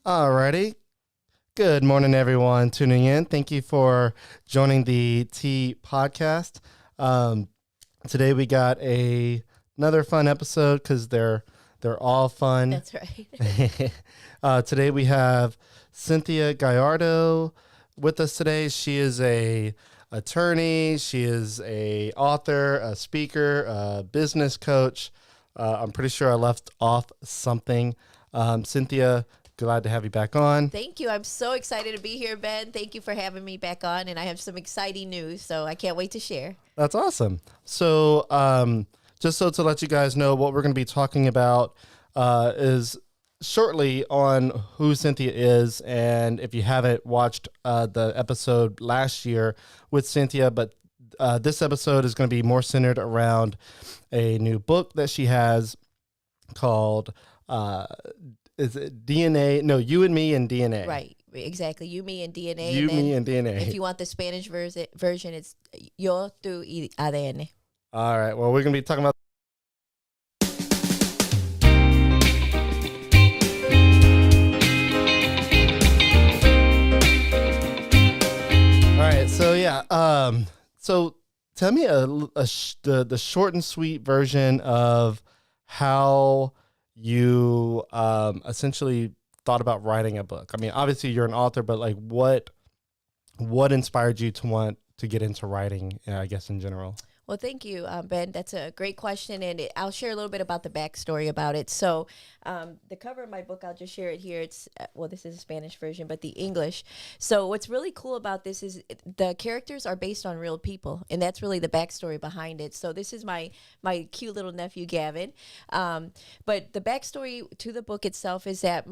Alrighty. Good morning, everyone tuning in. Thank you for joining the T podcast. Today we got another fun episode because they're all fun. That's right. Today we have Cynthia Gallardo with us today. She is a attorney. She is a author, a speaker, a business coach. I'm pretty sure I left off something. Cynthia, glad to have you back on. Thank you. I'm so excited to be here, Ben. Thank you for having me back on. And I have some exciting news, so I can't wait to share. That's awesome. So just so to let you guys know, what we're going to be talking about is shortly on who Cynthia is. And if you haven't watched the episode last year with Cynthia, but this episode is going to be more centered around a new book that she has called is it DNA? No, You and Me and DNA. Right. Exactly. You, me, and DNA. You, and Me, and DNA. If you want the Spanish version, it's Yo, tú y ADN. All right. Well, we're going to be talking about. All right. So, yeah. So tell me the short and sweet version of how you essentially thought about writing a book. I mean, obviously you're an author, but like what inspired you to want to get into writing, I guess, in general? Well, thank you, Ben. That's a great question, and I'll share a little bit about the backstory about it. So the cover of my book, I'll just share it here. It's, this is a Spanish version, but the English. So what's really cool about this is the characters are based on real people, and that's really the backstory behind it. So this is my cute little nephew, Gavin. But the backstory to the book itself is that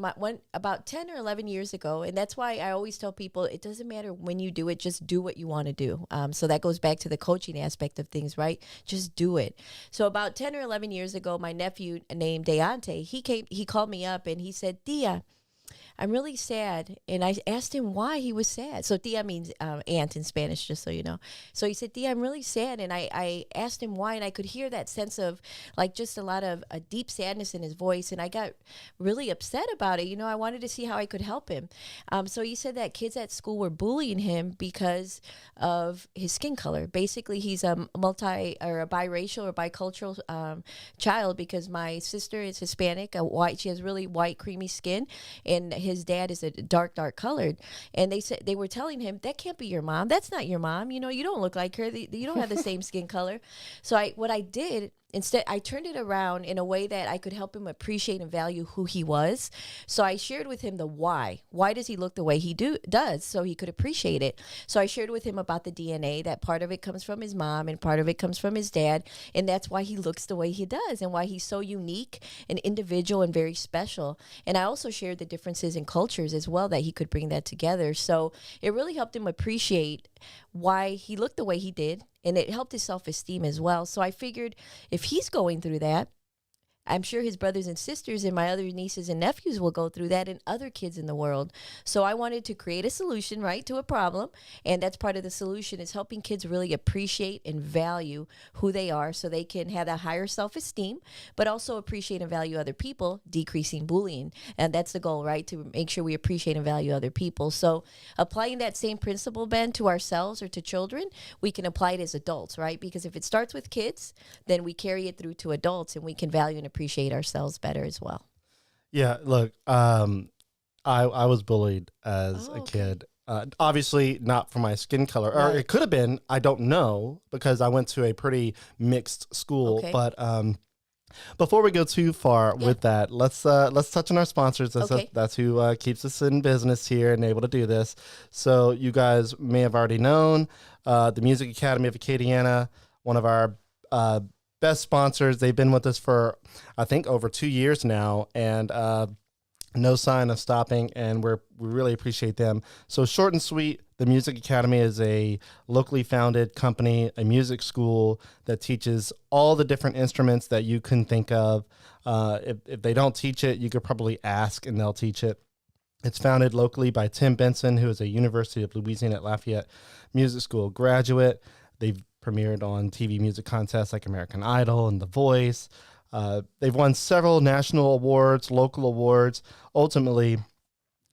about 10 or 11 years ago, and that's why I always tell people, it doesn't matter when you do it, just do what you want to do. So that goes back to the coaching aspect of things, right? Just do it. So about 10 or 11 years ago, my nephew named Deante, he called me up and he said, Tia, I'm really sad. And I asked him why he was sad. So tia means aunt in Spanish, just so you know. So he said, Tia, I'm really sad. And I asked him why, and I could hear that sense of like just a lot of a deep sadness in his voice. And I got really upset about it. You know, I wanted to see how I could help him. So he said that kids at school were bullying him because of his skin color. Basically, he's a biracial or bicultural child, because my sister is Hispanic, she has really white, creamy skin, and his dad is a dark colored. And they were telling him, that can't be your mom. That's not your mom. You know, you don't look like her. You don't have the same skin color. So what I did, instead, I turned it around in a way that I could help him appreciate and value who he was. So I shared with him the why. Why does he look the way he does? So he could appreciate it. So I shared with him about the DNA, that part of it comes from his mom and part of it comes from his dad. And that's why he looks the way he does and why he's so unique and individual and very special. And I also shared the differences in cultures as well, that he could bring that together. So it really helped him appreciate why he looked the way he did. And it helped his self-esteem as well. So I figured if he's going through that, I'm sure his brothers and sisters and my other nieces and nephews will go through that, and other kids in the world. So I wanted to create a solution, right, to a problem. And that's part of the solution, is helping kids really appreciate and value who they are, so they can have that higher self-esteem, but also appreciate and value other people, decreasing bullying. And that's the goal, right, to make sure we appreciate and value other people. So applying that same principle, Ben, to ourselves or to children, we can apply it as adults, right? Because if it starts with kids, then we carry it through to adults, and we can value and appreciate ourselves better as well. Yeah, look, I was bullied as a kid. Obviously not for my skin color, or it could have been. I don't know, because I went to a pretty mixed school. Okay. But before we go too far with that, let's touch on our sponsors. That's who keeps us in business here and able to do this. So you guys may have already known the Music Academy of Acadiana, one of our best sponsors. They've been with us for, I think, over 2 years now, and no sign of stopping, and we really appreciate them. So short and sweet, the Music Academy is a locally founded company, a music school that teaches all the different instruments that you can think of. If they don't teach it, you could probably ask and they'll teach it. It's founded locally by Tim Benson, who is a University of Louisiana at Lafayette music school graduate. They've premiered on TV music contests like American Idol and The Voice. They've won several national awards, local awards. Ultimately,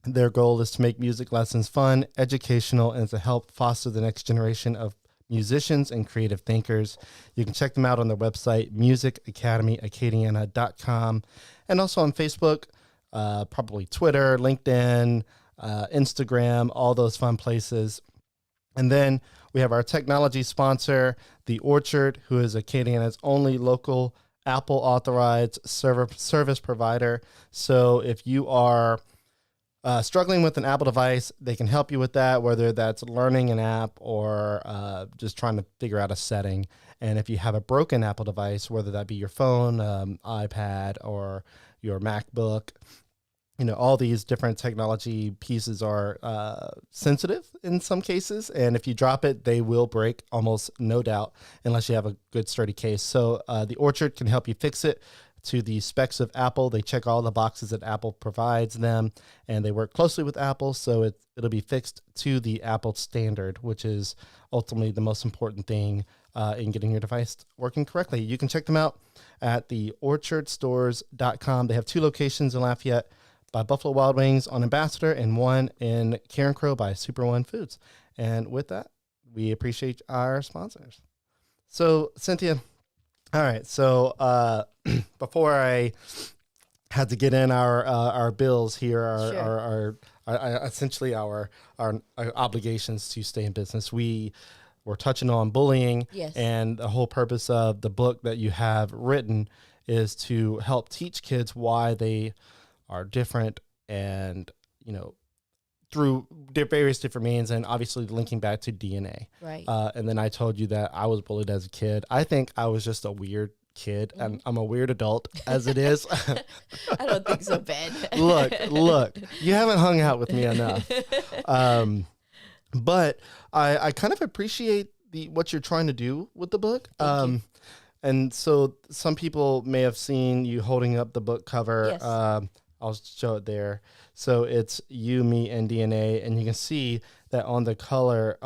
Their goal is to make music lessons fun, educational, and to help foster the next generation of musicians and creative thinkers. You can check them out on their website, musicacademyacadiana.com, and also on Facebook, probably Twitter, LinkedIn, Instagram, all those fun places. And then we have our technology sponsor, The Orchard, who is Acadiana's only local Apple authorized service provider. So if you are struggling with an Apple device, they can help you with that, whether that's learning an app or just trying to figure out a setting. And if you have a broken Apple device, whether that be your phone, iPad, or your MacBook, all these different technology pieces are sensitive in some cases. And if you drop it, they will break, almost no doubt, unless you have a good sturdy case. So the Orchard can help you fix it to the specs of Apple. They check all the boxes that Apple provides them, and they work closely with Apple. So it'll be fixed to the Apple standard, which is ultimately the most important thing in getting your device working correctly. You can check them out at theorchardstores.com. They have 2 locations in Lafayette, by Buffalo Wild Wings on Ambassador, and 1 in Karen Crow by Super One Foods. And with that, we appreciate our sponsors. So, Cynthia, all right. So, before I had to get in our bills here, our essentially our obligations to stay in business, we were touching on bullying. Yes. And the whole purpose of the book that you have written is to help teach kids why they are different, and through various different means, and obviously linking back to DNA. Right. And then I told you that I was bullied as a kid. I think I was just a weird kid, and I'm a weird adult as it is. I don't think so, Ben. Look, you haven't hung out with me enough. But I kind of appreciate what you're trying to do with the book. Thank you. And so some people may have seen you holding up the book cover. Yes. I'll show it there. So it's You, Me, and DNA, and you can see that on the cover,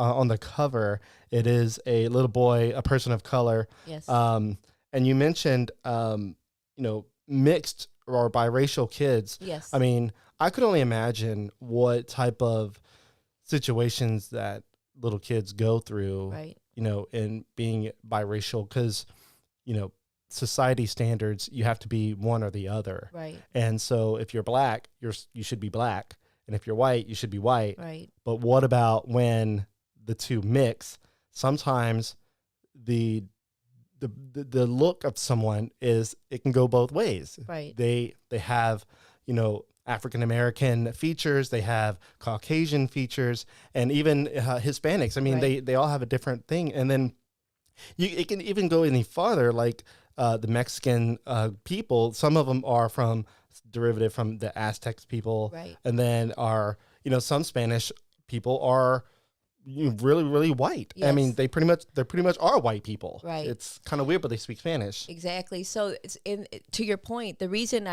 it is a little boy, a person of color. Yes. And you mentioned, mixed or biracial kids. Yes. I mean, I could only imagine what type of situations that little kids go through, right, in being biracial, because, society standards, you have to be one or the other. Right. And so if you're black, you should be black. And if you're white, you should be white. Right. But what about when the two mix? Sometimes the look of someone it can go both ways. Right. They have, African American features, they have Caucasian features, and even Hispanics. I mean, right, they all have a different thing. And then it can even go any farther, like the Mexican people. Some of them are derivative from the Aztecs people, right, and then some Spanish people are really, really white. Yes. I mean, they pretty much are white people. Right. It's kind of weird, but they speak Spanish. Exactly. So to your point, the reason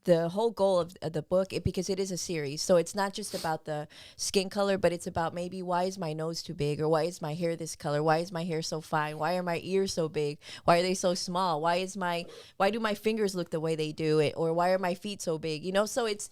the whole goal of the book, because it is a series, so it's not just about the skin color, but it's about maybe why is my nose too big, or why is my hair this color, why is my hair so fine, why are my ears so big, why are they so small, why do my fingers look the way they do it, or why are my feet so big, so it's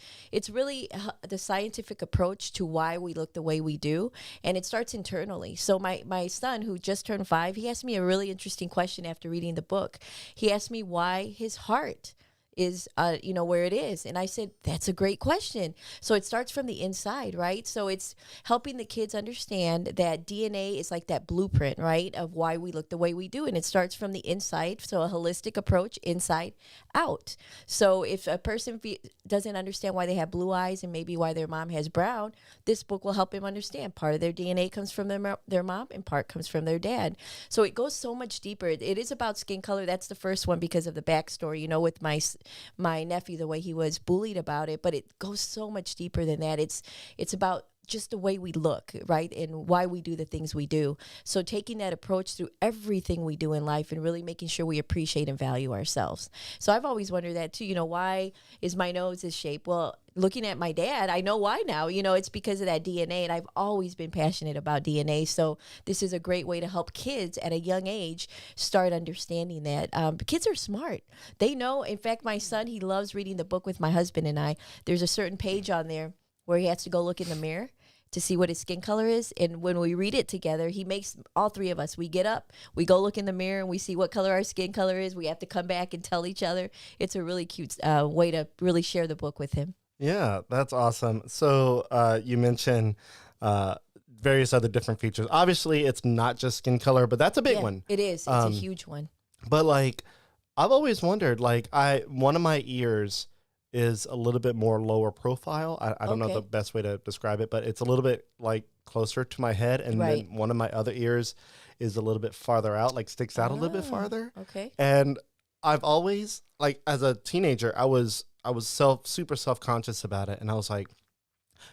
really the scientific approach to why we look the way we do, and it starts internally. So my son, who just turned 5, he asked me a really interesting question after reading the book. He asked me why his heart is where it is, and I said, that's a great question. So it starts from the inside, right? So it's helping the kids understand that DNA is like that blueprint, right, of why we look the way we do, and it starts from the inside. So a holistic approach, inside out. So if a person doesn't understand why they have blue eyes and maybe why their mom has brown, this book will help him understand part of their DNA comes from their mom and part comes from their dad. So it goes so much deeper. It is about skin color. That's the first one because of the backstory, with my nephew, the way he was bullied about it, but it goes so much deeper than that. It's about just the way we look, right? And why we do the things we do. So taking that approach through everything we do in life and really making sure we appreciate and value ourselves. So I've always wondered that too, why is my nose this shape? Well, looking at my dad, I know why now. It's because of that DNA, and I've always been passionate about DNA. So this is a great way to help kids at a young age start understanding that. Kids are smart. They know. In fact, my son, he loves reading the book with my husband and I. There's a certain page on there where he has to go look in the mirror to see what his skin color is. And when we read it together, he makes all three of us, we get up, we go look in the mirror, and we see what color our skin color is. We have to come back and tell each other. It's a really cute way to really share the book with him. Yeah, that's awesome. So you mentioned various other different features. Obviously, it's not just skin color, but that's a big one. It is. It's a huge one. But like, I've always wondered, like, one of my ears is a little bit more lower profile. I don't know the best way to describe it, but it's a little bit like closer to my head. And then one of my other ears is a little bit farther out, like sticks out a little bit farther. Okay. And I've always, like, as a teenager, I was super self-conscious about it. And I was like,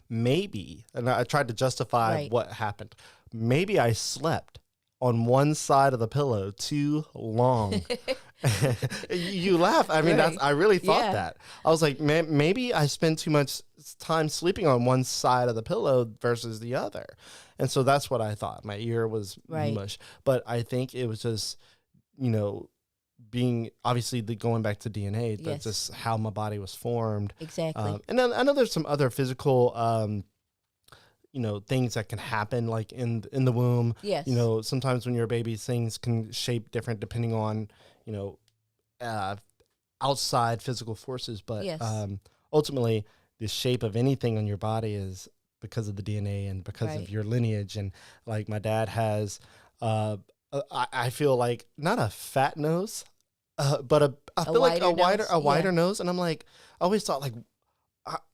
maybe, and I tried to justify what happened. Maybe I slept on one side of the pillow too long. You laugh. I mean, I really thought that. I was like, maybe I spend too much time sleeping on one side of the pillow versus the other. And so that's what I thought. My ear was mush. But I think it was just, being obviously going back to DNA, that's just how my body was formed. Exactly. And then I know there's some other physical things that can happen, like in the womb. Yes. Sometimes when you're a baby, things can shape different depending on, outside physical forces. But ultimately, the shape of anything on your body is because of the DNA and because of your lineage. And like my dad has, I feel like not a fat nose, but I feel like a wider nose. And I'm like, I always thought, like,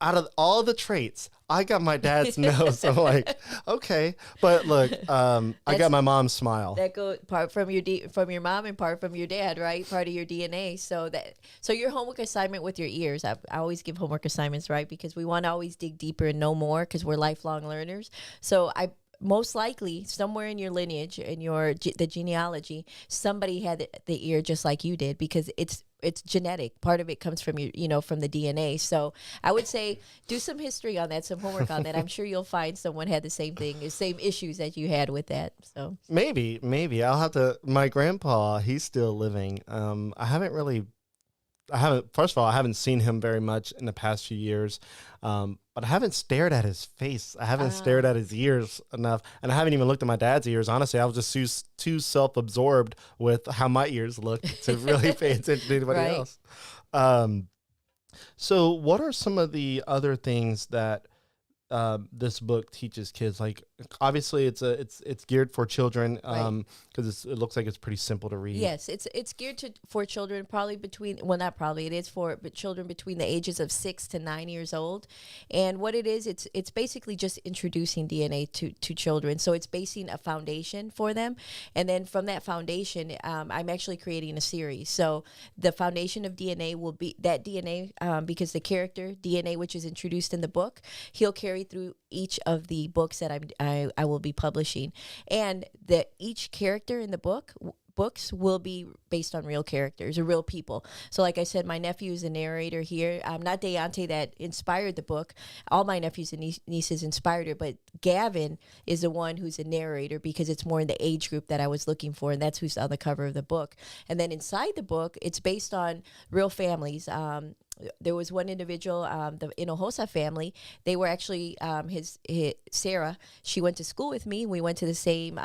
out of all the traits, I got my dad's nose. I'm like, okay, but look, I got my mom's smile. That goes part from your mom and part from your dad, right? Part of your DNA. So your homework assignment with your ears. I always give homework assignments, right? Because we want to always dig deeper and know more because we're lifelong learners. So most likely somewhere in your lineage and the genealogy, somebody had the ear just like you did, because it's genetic. Part of it comes from from the DNA. So I would say do some history on that, some homework on that. I'm sure you'll find someone had the same thing, the same issues that you had with that. So maybe I'll have to. My grandpa, he's still living. First of all, I haven't seen him very much in the past few years. But I haven't stared at his face. I haven't stared at his ears enough. And I haven't even looked at my dad's ears. Honestly, I was just too self-absorbed with how my ears looked to really pay attention to anybody else. So what are some of the other things that this book teaches kids? Like, obviously it's geared for children because it looks like it's pretty simple to read. Yes, it's geared for children it is for children between the ages of 6 to 9 years old. And what it is, it's basically just introducing DNA to children. So it's basing a foundation for them, and then from that foundation, I'm actually creating a series. So the foundation of DNA will be that DNA, because the character DNA, which is introduced in the book, he'll carry through each of the books that I will be publishing, and each character in the books will be based on real characters or real people. So like I said, my nephew is a narrator here. Not Deontay that inspired the book. All my nephews and nieces inspired her, but Gavin is the one who's a narrator because it's more in the age group that I was looking for, and that's who's on the cover of the book. And then inside the book, it's based on real families. There was one individual, the Hinojosa family. They were actually his Sarah. She went to school with me. We went to the same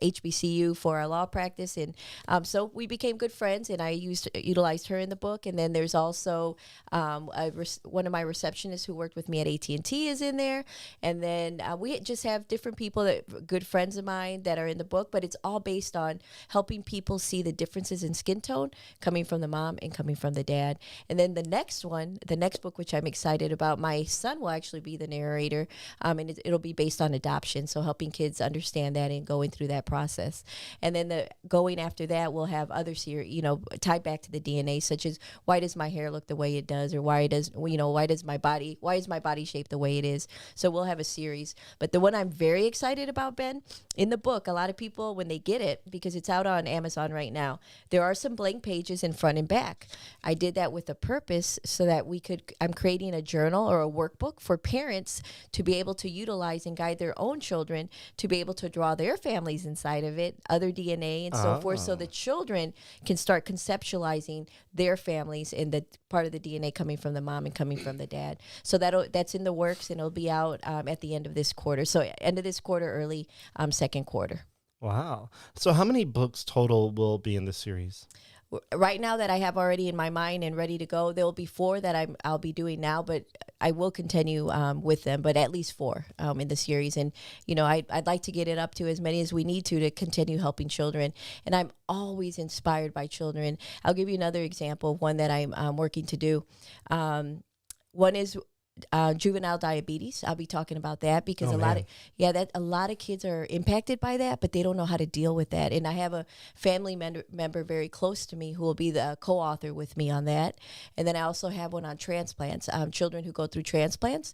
HBCU for our law practice, and so we became good friends. And I utilized her in the book. And then there's also one of my receptionists who worked with me at AT&T is in there. And then we just have different people that good friends of mine that are in the book. But it's all based on helping people see the differences in skin tone coming from the mom and coming from the dad. And then then the next book, which I'm excited about, my son will actually be the narrator, and it'll be based on adoption, so helping kids understand that and going through that process. And then going after that, we'll have other series, tied back to the DNA, such as why does my hair look the way it does, or why is my body shaped the way it is. So we'll have a series. But the one I'm very excited about, Ben, in the book, a lot of people, when they get it, because it's out on Amazon right now, there are some blank pages in front and back. I did that with a purpose so that I'm creating a journal or a workbook for parents to be able to utilize and guide their own children to be able to draw their families inside of it, other DNA and so forth, so the children can start conceptualizing their families and the part of the DNA coming from the mom and coming from the dad. So that's in the works, and it'll be out at the end of this quarter. So end of this quarter, early second quarter. Wow. So how many books total will be in this series? Right now that I have already in my mind and ready to go, there will be 4 that I'll be doing now, but I will continue with them, but at least 4 in the series. And, I'd like to get it up to as many as we need to continue helping children. And I'm always inspired by children. I'll give you another example of one that I'm working to do. One is juvenile diabetes. I'll be talking about that because a lot of kids are impacted by that, but they don't know how to deal with that. And I have a family member very close to me who will be the co-author with me on that. And then I also have one on transplants, children who go through transplants.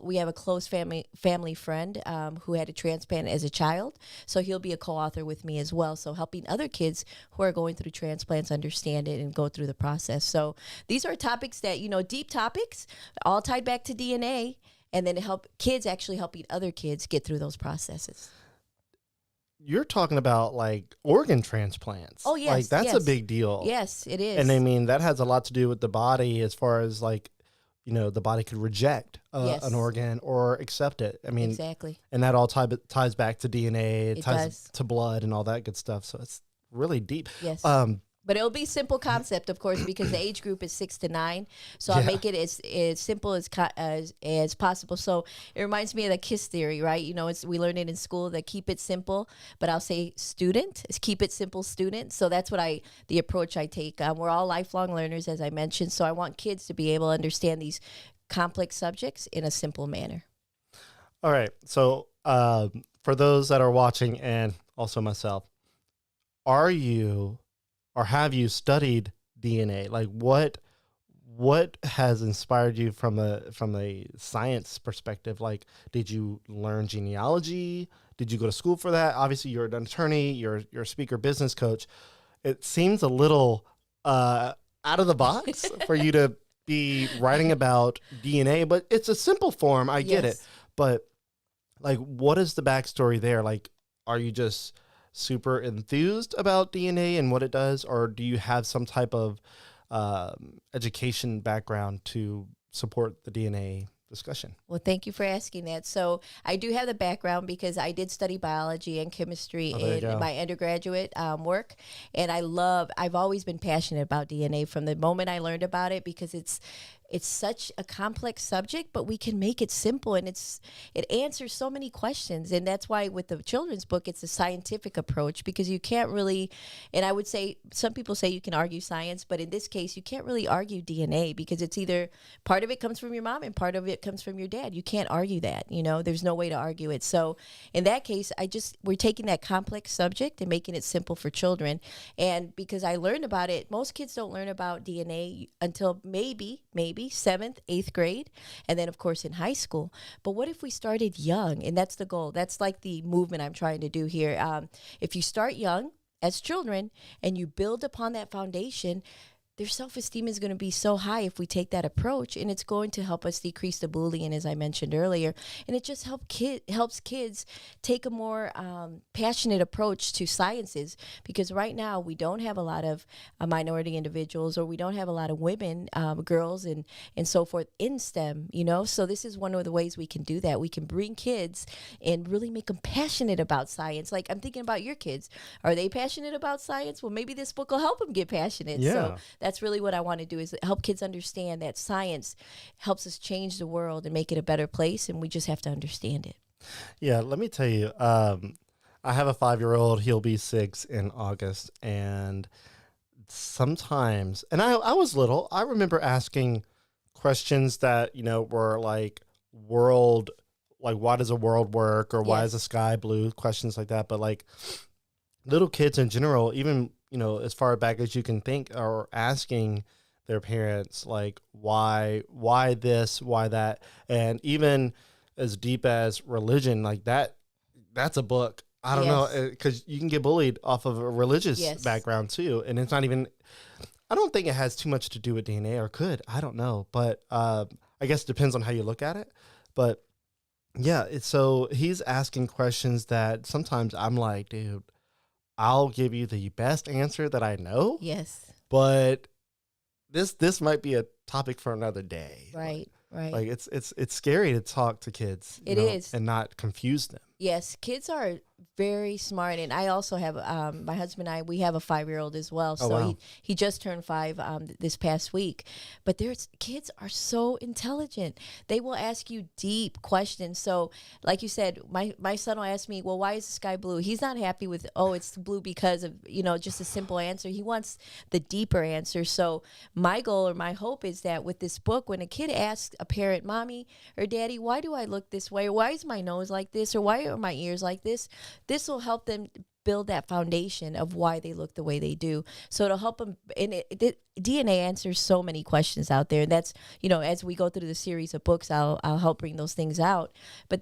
We have a close family friend who had a transplant as a child, so he'll be a co-author with me as well. So helping other kids who are going through transplants understand it and go through the process. So these are topics that, deep topics, all tied back to DNA, and then helping other kids get through those processes. You're talking about like organ transplants. Oh, yes. That's a big deal. Yes, it is. And I mean, that has a lot to do with the body as far as like, the body could reject an organ or accept it. I mean, exactly. And that all ties back to DNA. It ties does. to blood and all that good stuff. So it's really deep. Yes. But it'll be simple concept, of course, because the age group is 6 to 9. So I'll make it as simple as possible. So it reminds me of the KISS theory, right? We learn it in school, that keep it simple, but I'll say student is keep it simple, student. So that's the approach I take. We're all lifelong learners, as I mentioned. So I want kids to be able to understand these complex subjects in a simple manner. All right. So for those that are watching, and also myself, have you studied DNA? Like what has inspired you from a science perspective? Like, did you learn genealogy? Did you go to school for that? Obviously, you're an attorney. You're a speaker, business coach. It seems a little out of the box for you to be writing about DNA, but it's a simple form. I get it. But like, what is the backstory there? Like, are you just super enthused about DNA and what it does, or do you have some type of education background to support the DNA discussion? Well, thank you for asking that. So I do have the background because I did study biology and chemistry in my undergraduate work. And I've always been passionate about DNA from the moment I learned about it, because it's such a complex subject, but we can make it simple, and it answers so many questions. And that's why with the children's book, it's a scientific approach, because you can't really, and I would say, some people say you can argue science, but in this case, you can't really argue DNA, because it's either part of it comes from your mom and part of it comes from your dad. You can't argue that, there's no way to argue it. So in that case, we're taking that complex subject and making it simple for children. And because I learned about it, most kids don't learn about DNA until maybe 7th, 8th grade, and then of course in high school. But what if we started young? And that's the goal. That's like the movement I'm trying to do here. If you start young as children and you build upon that foundation, their self-esteem is going to be so high if we take that approach, and it's going to help us decrease the bullying, as I mentioned earlier, and it just helps kids take a more passionate approach to sciences, because right now we don't have a lot of minority individuals, or we don't have a lot of women, girls, and so forth in STEM, so this is one of the ways we can do that. We can bring kids and really make them passionate about science. Like, I'm thinking about your kids. Are they passionate about science? Well, maybe this book will help them get passionate. Yeah. So that's really what I want to do, is help kids understand that science helps us change the world and make it a better place, and we just have to understand it. Yeah, let me tell you, I have a 5-year-old. He'll be 6 in August, and sometimes, and I was little, I remember asking questions that, were like world, like why does a world work, or why is the sky blue, questions like that. But like little kids in general, even, as far back as you can think, are asking their parents, like, why this, why that. And even as deep as religion, like that's a book. I don't know, because you can get bullied off of a religious background too. And it's not even, I don't think it has too much to do with DNA, or could, I don't know. But I guess it depends on how you look at it. But yeah, so he's asking questions that sometimes I'm like, dude, I'll give you the best answer that I know. Yes. But this might be a topic for another day. Right. Right. Like it's scary to talk to kids. It is. And not confuse them. Yes, kids are very smart, and I also have my husband and I. We have a 5-year-old as well, so wow. he just turned 5 this past week. But kids are so intelligent; they will ask you deep questions. So, like you said, my son will ask me, "Well, why is the sky blue?" He's not happy with, "Oh, it's blue because of just a simple answer." He wants the deeper answer. So, my goal or my hope is that with this book, when a kid asks a parent, "Mommy or Daddy, why do I look this way? Or why is my nose like this? Or why are my ears like this?" This will help them build that foundation of why they look the way they do. So it'll help them. And DNA answers so many questions out there. And that's, as we go through the series of books, I'll help bring those things out. But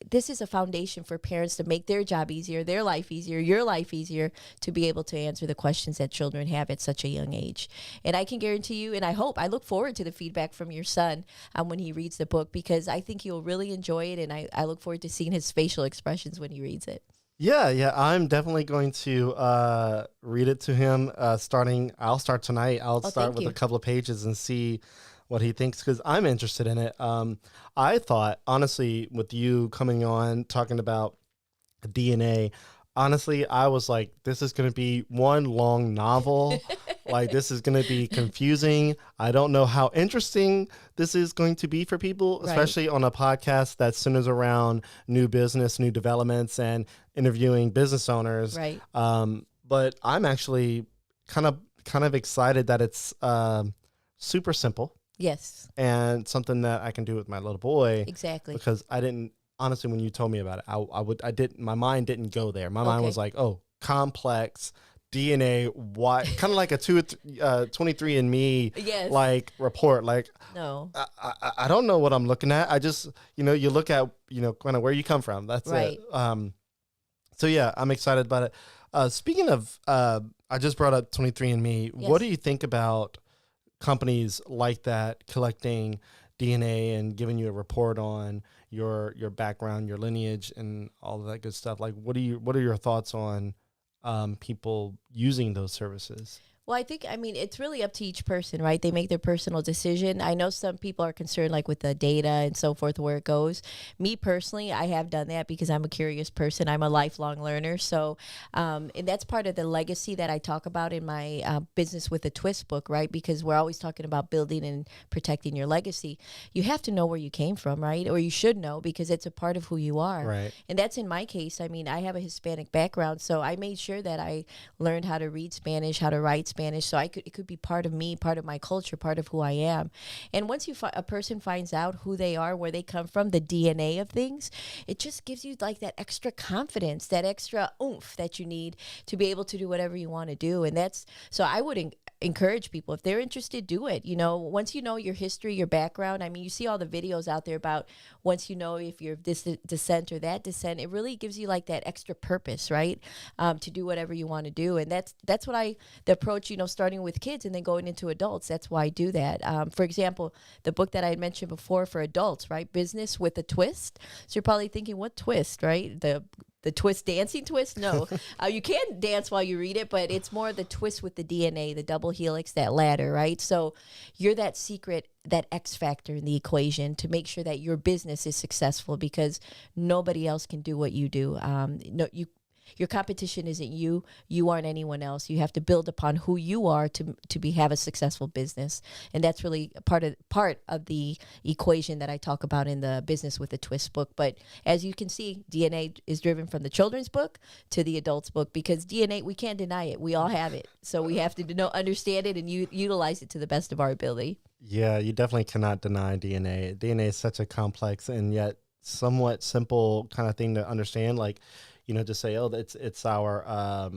this is a foundation for parents to make their job easier, their life easier, your life easier, to be able to answer the questions that children have at such a young age. And I can guarantee you, and I look forward to the feedback from your son when he reads the book, because I think he'll really enjoy it. And I look forward to seeing his facial expressions when he reads it. Yeah, I'm definitely going to read it to him. I'll start tonight. I'll start with a couple of pages and see what he thinks, because I'm interested in it. I thought, honestly, with you coming on talking about DNA, honestly, I was like, this is going to be one long novel. Like, this is going to be confusing. I don't know how interesting this is going to be for people, especially on a podcast that centers around new business, new developments, and interviewing business owners. Right. But I'm actually kind of excited that it's super simple. Yes. And something that I can do with my little boy. Exactly. Because I didn't, honestly, when you told me about it, my mind didn't go there. My mind was like, oh, complex DNA, why, kind of like a 23andMe like report. Like, no, I don't know what I'm looking at. I just, you look at, kind of where you come from. That's it. So yeah, I'm excited about it. Speaking of, I just brought up 23andMe. Yes. What do you think about companies like that collecting DNA and giving you a report on your background, your lineage, and all of that good stuff? Like, what are your thoughts on people using those services? Well, I mean, it's really up to each person, right? They make their personal decision. I know some people are concerned, like with the data and so forth, where it goes. Me personally, I have done that because I'm a curious person. I'm a lifelong learner. So, and that's part of the legacy that I talk about in my Business with a Twist book, right? Because we're always talking about building and protecting your legacy. You have to know where you came from, right? Or you should know, because it's a part of who you are. Right. And that's in my case. I mean, I have a Hispanic background, so I made sure that I learned how to read Spanish, how to write Spanish, so it could be part of me, part of my culture, part of who I am. And once a person finds out who they are, where they come from, the DNA of things, it just gives you like that extra confidence, that extra oomph that you need to be able to do whatever you want to do. And so I would encourage people, if they're interested, do it. Once you know your history, your background, I mean, you see all the videos out there about once you know if you're this descent or that descent, it really gives you like that extra purpose, right? To do whatever you want to do. And that's what the approach, starting with kids and then going into adults, that's why I do that. For example, the book that I had mentioned before for adults, right? Business with a Twist. So you're probably thinking, what twist, right? The twist, dancing twist? No. You can dance while you read it, but it's more the twist with the DNA, the double helix, that ladder, right? So you're that secret, that X factor in the equation to make sure that your business is successful, because nobody else can do what you do. your competition isn't you. You aren't anyone else. You have to build upon who you are to have a successful business. And that's really part of the equation that I talk about in the Business with a Twist book. But as you can see, DNA is driven from the children's book to the adults book, because DNA, we can't deny it. We all have it. So we have to understand it and utilize it to the best of our ability. Yeah, you definitely cannot deny DNA. DNA is such a complex and yet somewhat simple kind of thing to understand. Like, just say, oh, it's our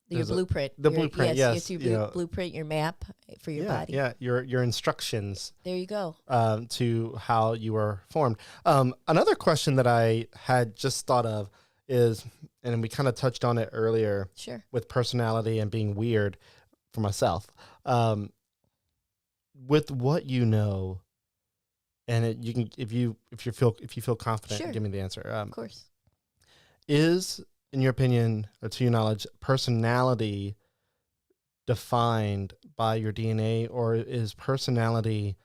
your blueprint. The blueprint, yes. Your blueprint, your map for your body. Yeah, your instructions. There you go. To how you were formed. Another question that I had just thought of is, and we kind of touched on it earlier. Sure. With personality and being weird for myself. With what you know, and you can, if you feel confident, sure. give me the answer. Of course. Is, in your opinion, or to your knowledge, personality defined by your DNA, or is personality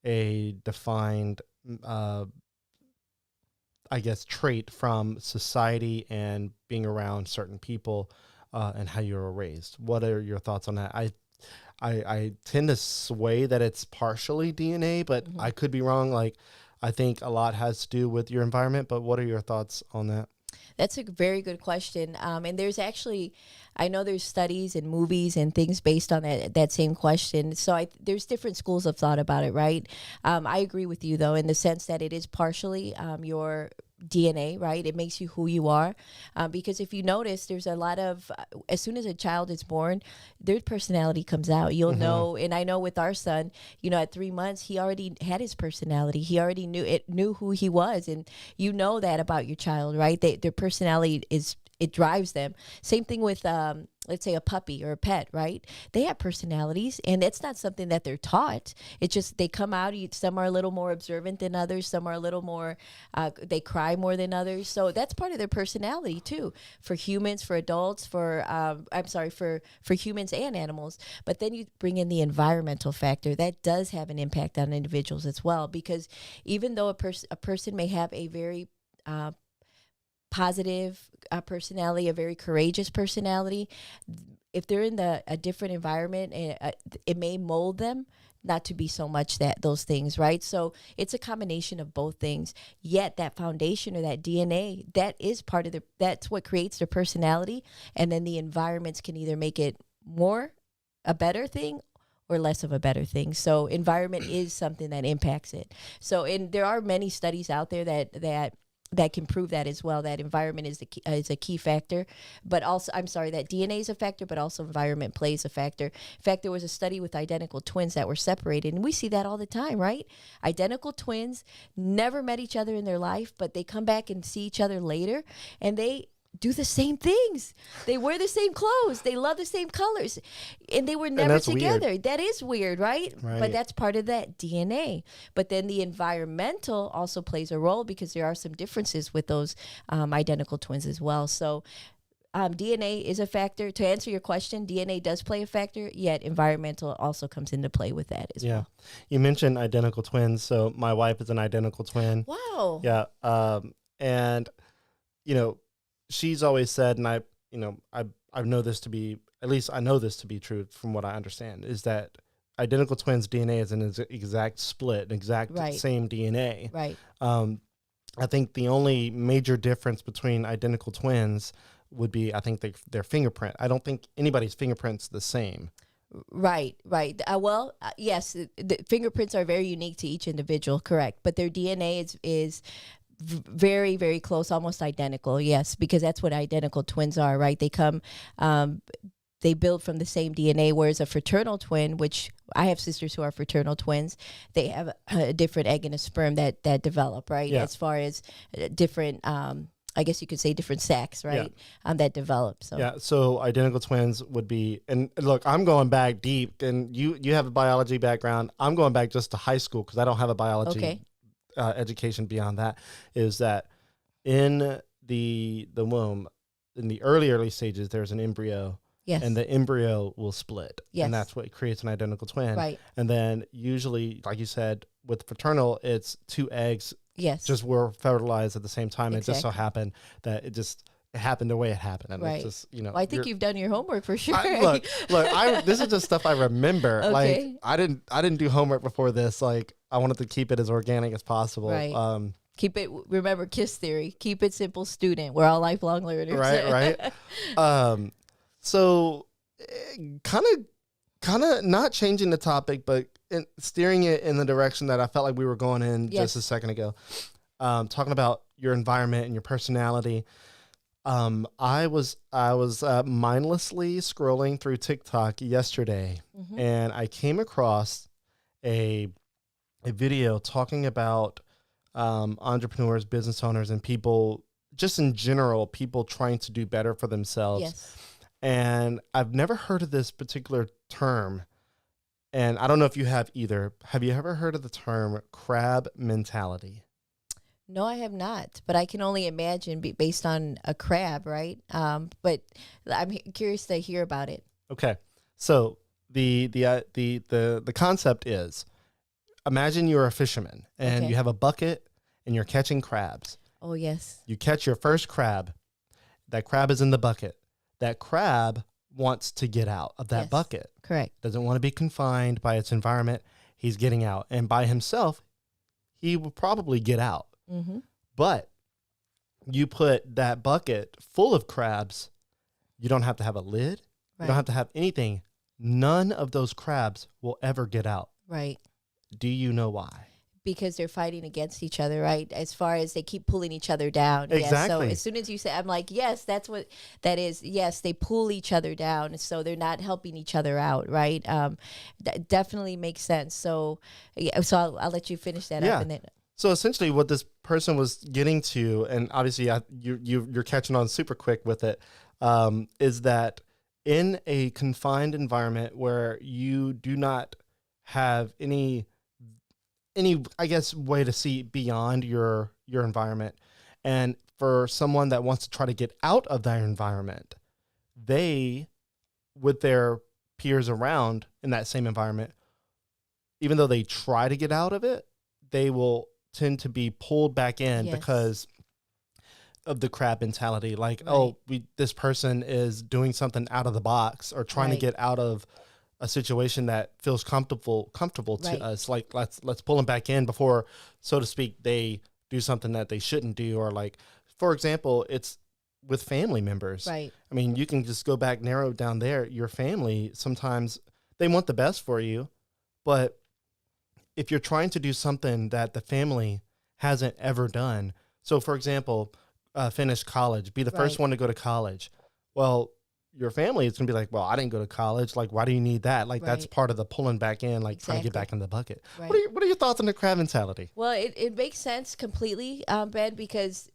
a defined, trait from society and being around certain people, and how you were raised? What are your thoughts on that? I tend to sway that it's partially DNA, but I could be wrong. Like, I think a lot has to do with your environment, but what are your thoughts on that? That's a very good question. And there's actually, I know there's studies and movies and things based on that same question. So there's different schools of thought about it, right? I agree with you, though, in the sense that it is partially your DNA, right? It makes you who you are. Because if you notice, there's a lot of, as soon as a child is born, their personality comes out. You'll know, and I know with our son, at 3 months, he already had his personality. He already knew who he was. And you know that about your child, right? Their personality it drives them. Same thing with, let's say, a puppy or a pet, right? They have personalities, and it's not something that they're taught. It's just they come out. Some are a little more observant than others. Some are a little more, they cry more than others. So that's part of their personality too. For humans, for adults, for humans and animals. But then you bring in the environmental factor. That does have an impact on individuals as well, because even though a person may have a very positive personality, a very courageous personality, if they're in a different environment, it may mold them not to be so much those things, right? So it's a combination of both things. Yet that foundation or that DNA, that is part of that's what creates their personality. And then the environments can either make it more a better thing or less of a better thing. So environment is something that impacts it. So, and there are many studies out there that can prove that as well, that environment is a key factor, but also, that DNA is a factor, but also environment plays a factor. In fact, there was a study with identical twins that were separated, and we see that all the time, right? Identical twins never met each other in their life, but they come back and see each other later, and they do the same things. They wear the same clothes. They love the same colors. And they were never together. Weird. That is weird, right? But that's part of that DNA. But then the environmental also plays a role, because there are some differences with those identical twins as well. So DNA is a factor. To answer your question, DNA does play a factor, yet environmental also comes into play with that as well. You mentioned identical twins. So my wife is an identical twin. Wow. Yeah. And, she's always said, and I know this to be, at least I know this to be true from what I understand, is that identical twins' DNA is an exact split, an exact same DNA. Right. I think the only major difference between identical twins would be, I think, their fingerprint. I don't think anybody's fingerprint's the same. Right. Yes, the fingerprints are very unique to each individual, correct. But their DNA is very, very close, almost identical. Yes, because that's what identical twins are, right? They come, they build from the same DNA, whereas a fraternal twin, which I have sisters who are fraternal twins, they have a different egg and a sperm that develop, right? Yeah. As far as different, I guess you could say different sacs, right? Yeah. That develop. So identical twins would be, and look, I'm going back deep, and you have a biology background. I'm going back just to high school because I don't have a biology education beyond that. Is that in the womb, in the early stages, there's an embryo. Yes. And the embryo will split. Yes. And that's what creates an identical twin. Right. And then usually, like you said, with fraternal, it's two eggs. Yes. Just were fertilized at the same time. Exactly. It just so happened that it just it happened the way it happened. And Right. it's just, you know, Well, I think you've done your homework for sure. look, this is just stuff I remember. Okay. Like I didn't do homework before this. Like I wanted to keep it as organic as possible. Right. Keep it, remember KISS theory, keep it simple, student. We're all lifelong learners. Right. So kind of not changing the topic, but steering it in the direction that I felt like we were going in just a second ago. Talking about your environment and your personality. I was mindlessly scrolling through TikTok yesterday, and I came across a video talking about entrepreneurs, business owners, and people just in general, people trying to do better for themselves. Yes. And I've never heard of this particular term, and I don't know if you have either. Have you ever heard of the term crab mentality? No, I have not, but I can only imagine based on a crab, right? But I'm curious to hear about it. Okay, so the concept is, imagine you're a fisherman and you have a bucket and you're catching crabs. Oh yes. You catch your first crab. That crab is in the bucket. That crab wants to get out of that bucket. Correct. Doesn't want to be confined by its environment. He's getting out, and by himself, he will probably get out. Mm-hmm. But you put that bucket full of crabs, you don't have to have a lid. Right. You don't have to have anything. None of those crabs will ever get out. Right. Do you know why? Because they're fighting against each other, right? As far as they keep pulling each other down. Exactly. Yes. So as soon as you say, I'm like, yes, that's what that is. Yes, they pull each other down. So they're not helping each other out, right? That definitely makes sense. So, yeah, so I'll let you finish that up. And then. So essentially what this person was getting to, and obviously you're catching on super quick with it, is that in a confined environment where you do not have any I guess way to see beyond your environment, and for someone that wants to try to get out of that environment, they, with their peers around in that same environment, even though they try to get out of it, they will tend to be pulled back in because of the crab mentality. Like, this person is doing something out of the box or trying to get out of a situation that feels comfortable to us. Like, let's pull them back in before, so to speak, they do something that they shouldn't do. Or like, for example, it's with family members. Right. I mean, you can just go back, narrow down there. Your family, sometimes they want the best for you, but if you're trying to do something that the family hasn't ever done, so for example, finish college, be the first one to go to college. Well, your family is going to be like, well, I didn't go to college. Like, why do you need that? Like, that's part of the pulling back in, like trying to get back in the bucket. Right. What are your thoughts on the crab mentality? Well, it makes sense completely, Ben, because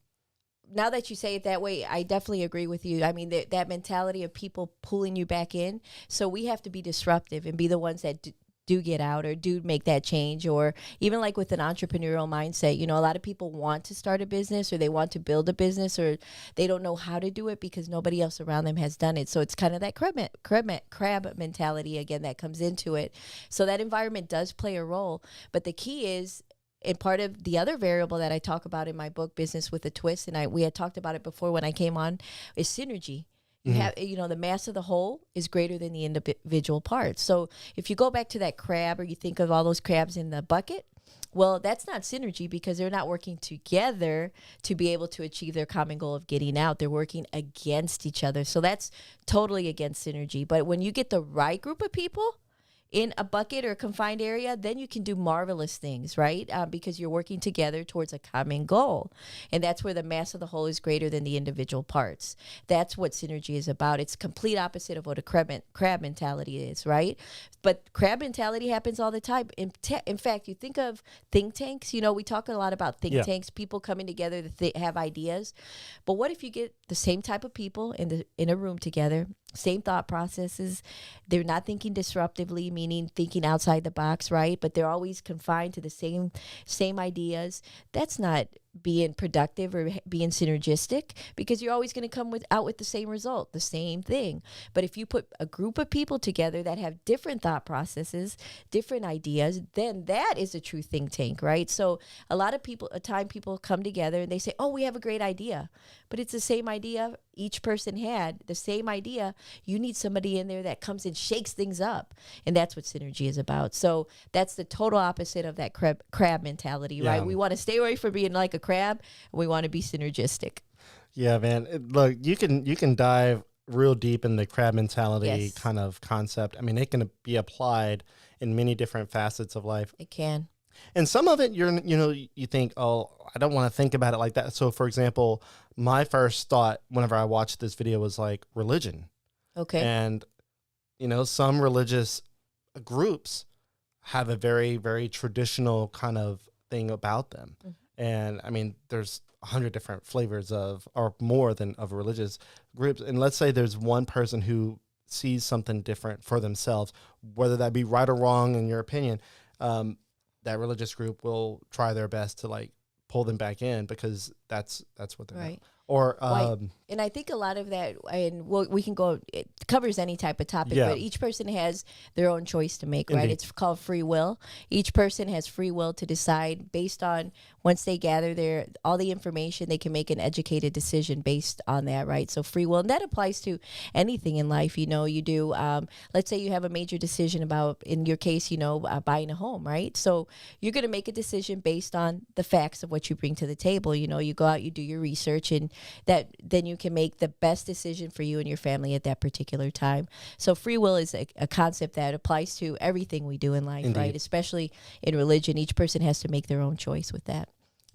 now that you say it that way, I definitely agree with you. I mean, that mentality of people pulling you back in. So we have to be disruptive and be the ones that do get out or do make that change. Or even like with an entrepreneurial mindset, you know, a lot of people want to start a business or they want to build a business or they don't know how to do it because nobody else around them has done it. So it's kind of that crab mentality again that comes into it. So that environment does play a role. But the key is, and part of the other variable that I talk about in my book, Business with a Twist, and we had talked about it before when I came on, is synergy. You have, the mass of the whole is greater than the individual parts. So if you go back to that crab or you think of all those crabs in the bucket, well, that's not synergy because they're not working together to be able to achieve their common goal of getting out. They're working against each other. So that's totally against synergy. But when you get the right group of people in a bucket or a confined area, then you can do marvelous things, right? Because you're working together towards a common goal. And that's where the mass of the whole is greater than the individual parts. That's what synergy is about. It's complete opposite of what a crab mentality is, right? But crab mentality happens all the time. In fact, you think of think tanks. You know, we talk a lot about think tanks, people coming together to have ideas. But what if you get the same type of people in a room together, same thought processes, they're not thinking disruptively, meaning thinking outside the box, right? But they're always confined to the same ideas. That's not being productive or being synergistic, because you're always going to come out with the same result, the same thing. But if you put a group of people together that have different thought processes, different ideas, then that is a true think tank, right? So a lot of people, people come together and they say, oh, we have a great idea, but it's the same idea each person had, the same idea. You need somebody in there that comes and shakes things up. And that's what synergy is about. So that's the total opposite of that crab mentality, right? We want to stay away from being like a crab, and we want to be synergistic. Yeah, man. Look, you can dive real deep in the crab mentality kind of concept. I mean, it can be applied in many different facets of life. It can. And some of it, you think, oh, I don't want to think about it like that. So, for example, my first thought whenever I watched this video was like religion. Okay. And, some religious groups have a very, very traditional kind of thing about them. Mm-hmm. And I mean, there's 100 different flavors or more than of religious groups. And let's say there's one person who sees something different for themselves, whether that be right or wrong in your opinion. That religious group will try their best to like pull them back in because that's what they're right. Or and I think a lot of that, and we can go. It covers any type of topic, but each person has their own choice to make. Right? It's called free will. Each person has free will to decide based on once they gather all the information, they can make an educated decision based on that. Right? So free will, and that applies to anything in life. You do. Let's say you have a major decision about, in your case, buying a home. Right? So you're going to make a decision based on the facts of what you bring to the table. You go out, you do your research, and that then you can make the best decision for you and your family at that particular time. So free will is a concept that applies to everything we do in life, Indeed. Right? Especially in religion, each person has to make their own choice with that.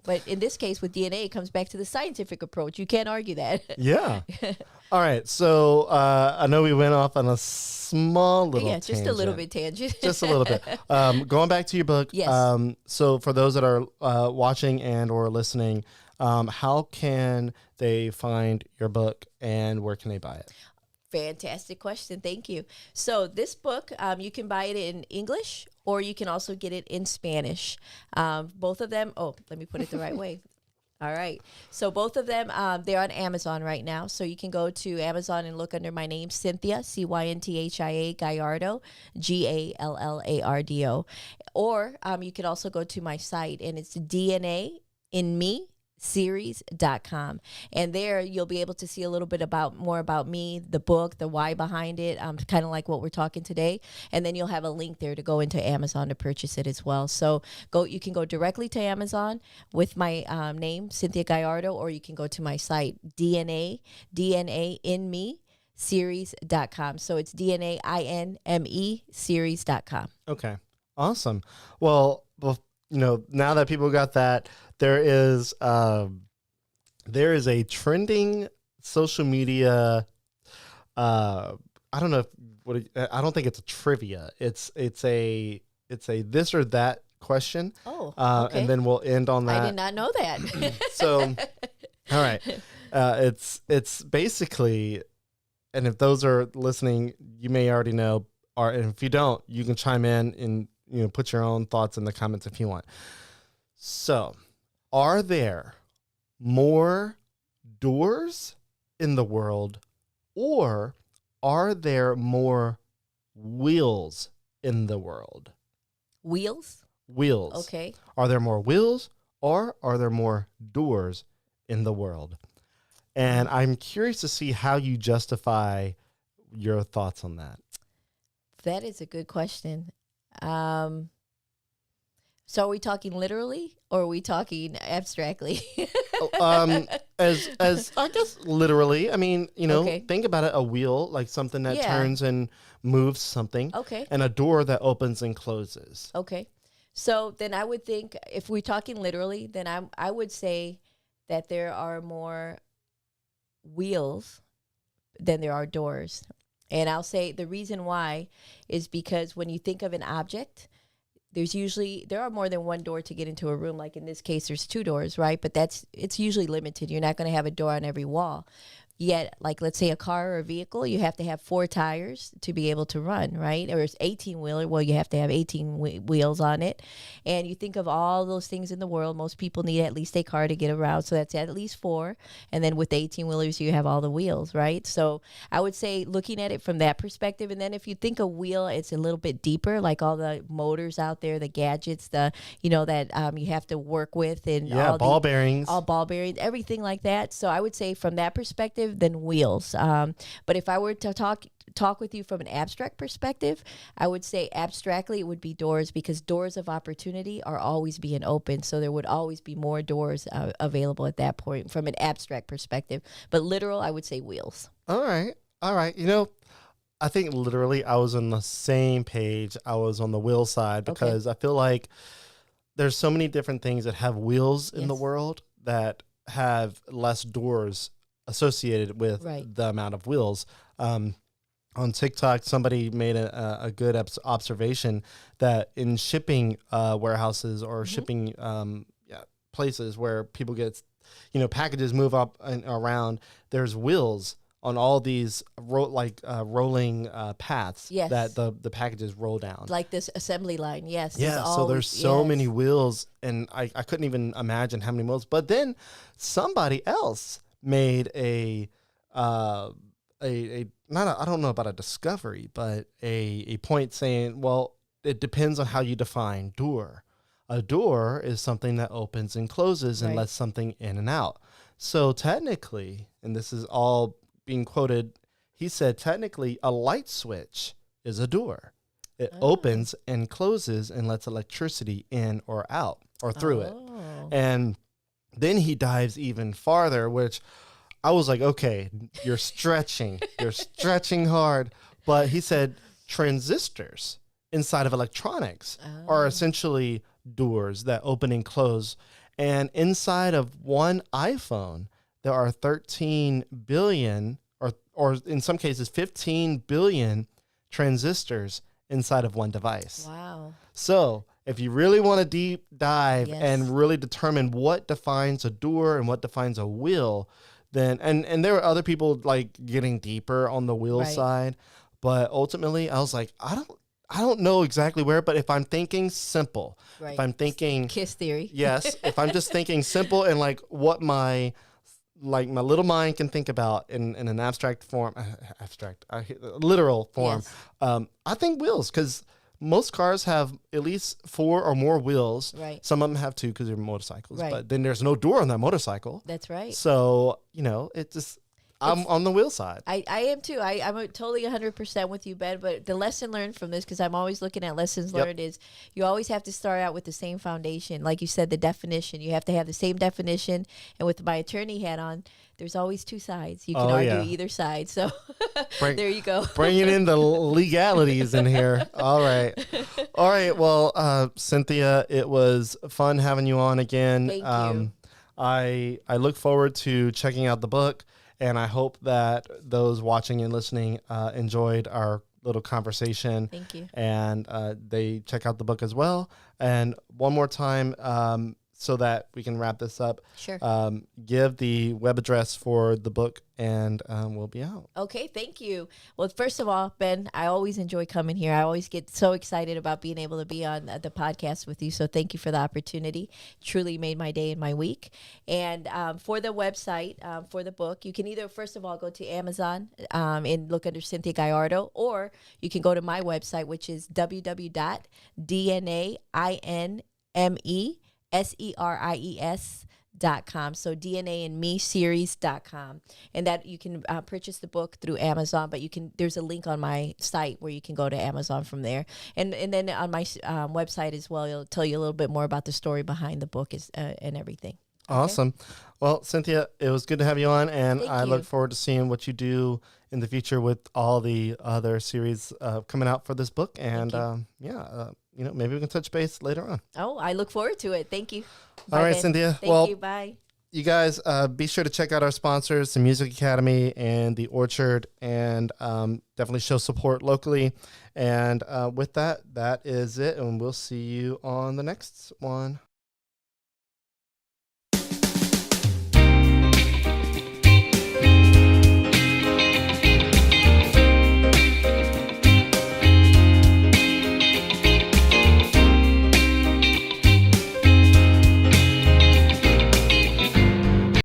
But in this case, with DNA, it comes back to the scientific approach. You can't argue that. Yeah. All right. So I know we went off on a small little tangent. Just a little bit tangent. Just a little bit. Going back to your book. Yes. So for those that are watching and or listening, how can they find your book and where can they buy it? Fantastic question. Thank you. So this book, you can buy it in English or you can also get it in Spanish. Both of them. Oh, let me put it the right way. All right. So both of them, they're on Amazon right now. So you can go to Amazon and look under my name, Cynthia, Cynthia Gallardo, Gallardo. Or you can also go to my site, and it's DNA in Me series.com, and there you'll be able to see a little bit more about me, the book, the why behind it, kind of like what we're talking today, and then you'll have a link there to go into Amazon to purchase it as well. So you can go directly to Amazon with my name, Cynthia Gallardo, or you can go to my site, DNA in Me series.com. So it's DNAINME series.com. Okay, awesome. Well, now that people got that, there is a trending social media. I don't know I don't think it's a trivia. It's a this or that question. Oh, okay. And then we'll end on that. I did not know that. So, all right, it's basically, and if those are listening, you may already know, and if you don't, you can chime in and put your own thoughts in the comments if you want. So, are there more doors in the world, or are there more wheels in the world? Wheels? Wheels. Okay. Are there more wheels, or are there more doors in the world? And I'm curious to see how you justify your thoughts on that. That is a good question. So are we talking literally or are we talking abstractly? As I guess literally. I mean, Okay. Think about it, a wheel, like something that turns and moves something. Okay. And a door that opens and closes. Okay. So then I would think, if we're talking literally, then I would say that there are more wheels than there are doors. And I'll say the reason why is because when you think of an object, there are more than one door to get into a room. Like in this case, there's two doors, right? But it's usually limited. You're not going to have a door on every wall. Yet, like, let's say a car or a vehicle, you have to have 4 tires to be able to run, right? Or it's 18-wheeler, well, you have to have 18 wheels on it. And you think of all those things in the world, most people need at least a car to get around, so that's at least 4. And then with the 18-wheelers, you have all the wheels, right? So I would say looking at it from that perspective. And then if you think a wheel, it's a little bit deeper, like all the motors out there, the gadgets, that you have to work with, and Yeah, ball bearings. all ball bearings, everything like that. So I would say from that perspective, then wheels. But if I were to talk with you from an abstract perspective, I would say abstractly it would be doors, because doors of opportunity are always being open. So there would always be more doors available at that point from an abstract perspective. But literal, I would say wheels. All right. I think literally I was on the same page. I was on the wheel side, because I feel like there's so many different things that have wheels in the world that have less doors associated with the amount of wheels. On TikTok, somebody made a good observation that in shipping warehouses or shipping places where people get, packages move up and around, there's wheels on all these rolling paths that the packages roll down. Like this assembly line, yes. Yeah, so there's so many wheels, and I couldn't even imagine how many wheels. But then somebody else made I don't know about a discovery, but a point saying, well, it depends on how you define door. A door is something that opens and closes and lets something in and out. So technically, and this is all being quoted, he said, technically a light switch is a door. It opens and closes and lets electricity in or out or through it. And then he dives even farther, which I was like, okay, you're stretching hard. But he said transistors inside of electronics are essentially doors that open and close. And inside of one iPhone, there are 13 billion, or in some cases 15 billion transistors inside of one device. Wow. So if you really want to deep dive and really determine what defines a door and what defines a wheel, then and there were other people like getting deeper on the wheel side, but ultimately I was like, I don't know exactly where, but if I'm thinking simple, if I'm thinking KISS theory, yes, if I'm just thinking simple and like what my little mind can think about in an abstract form, literal form, I think wheels, because most cars have at least 4 or more wheels. Right. Some of them have 2 because they're motorcycles. Right. But then there's no door on that motorcycle. That's right. So, I'm on the wheel side. I am too. I'm totally 100% with you, Ben. But the lesson learned from this, because I'm always looking at lessons learned, is you always have to start out with the same foundation. Like you said, the definition. You have to have the same definition. And with my attorney hat on, there's always 2 sides. You can argue either side. So there you go. Bringing in the legalities in here. All right. Well, Cynthia, it was fun having you on again. Thank you. I look forward to checking out the book. And I hope that those watching and listening enjoyed our little conversation. Thank you. And they check out the book as well. And one more time, so that we can wrap this up. Sure. Give the web address for the book, and we'll be out. Okay, thank you. Well, first of all, Ben, I always enjoy coming here. I always get so excited about being able to be on the podcast with you. So thank you for the opportunity. Truly made my day and my week. And for the website, for the book, you can either, first of all, go to Amazon and look under Cynthia Gallardo, or you can go to my website, which is www.dnainmeseries.com. So DNA and Me series.com. And that you can purchase the book through Amazon, but there's a link on my site where you can go to Amazon from there. And then on my website as well, it'll tell you a little bit more about the story behind the book and everything. Okay? Awesome. Well, Cynthia, it was good to have you on, and I look forward to seeing what you do in the future with all the other series coming out for this book. And maybe we can touch base later on. Oh, I look forward to it. Thank you. Bye, all right, Ben. Cynthia. Thank you. Bye. You guys, be sure to check out our sponsors, the Music Academy and the Orchard, and definitely show support locally. And with that is it, and we'll see you on the next one.